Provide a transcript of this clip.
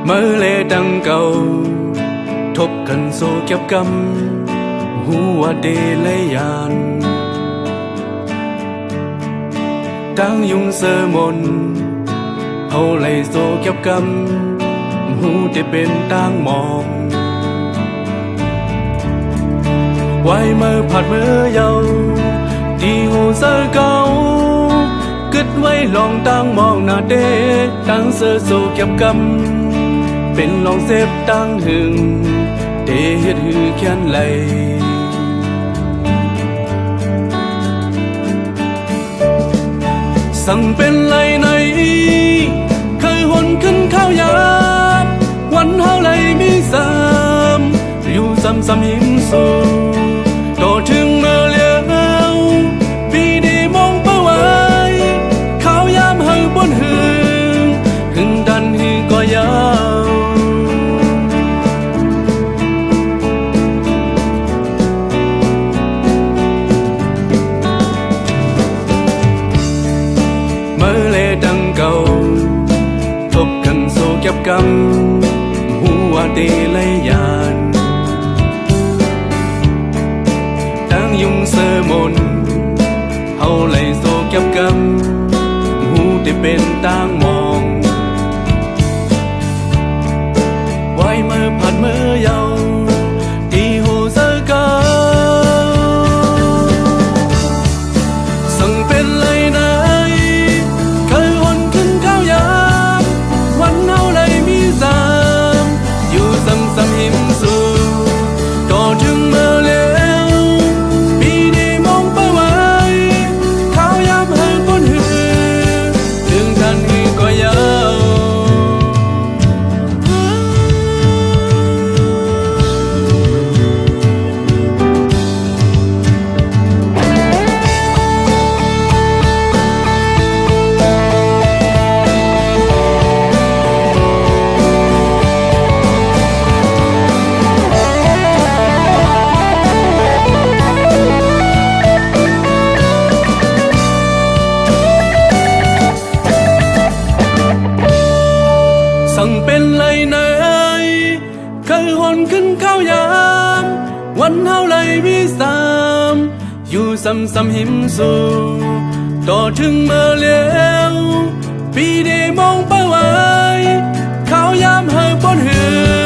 เมื่อเลดังเก่าทบกันโซเก็บกำหัวเดเลยยานตั้งยุงเสมนเฮาเลยโซเก็บกำหูได้เป็นตั้งมองไว้เมื่อผัดเมื่อเยาที่หูเสือเก่ากึดไว้ลองตั้งมองหน้าเด็กตั้งเสือโซเก็บกำเป็นลองเซฟตั้งหึงเดเฮ็ดหือแค้นไหลสั่งเป็นไรในเคยหนขึ้นข้าวยามวันเฮาไหลมีสามอยู่ซ้ำหิมสูต่อถึงเมื่อเลี้ยวปีดีมองเป้าไว้ข้าวยามเฮาบนหึงดันหือก็ยาวเมื่อเลดังเก่าทบกันโซเก็บกำหัวเดเลยยานตั้งยุงเสมนเฮาเลยโซเก็บกำหูได้เป็นตั้งมองไว้เมื่อผ่านเมื่อเยาที่หูเสือเก่าสั่งเป็นไรนะเคยหนขึ้นข้าวยามวันเฮาเลยมีสามอยู่ซ้ำหิมสูต่อถึงเมื่อเลี้ยวปีนี้มองเป้าไว้ข้าวยามเฮาบนหือถึงทันหือก็ยาวสั่งเป็นไรไหนเคยหนขึ้นข้าวยามวันเฮาเลยมีสามอยู่ซ้ำหิมสูต่อถึงเมื่อเลี้ยวปีดีมองเป้าไว้ข้าวยามเฮาบนหือ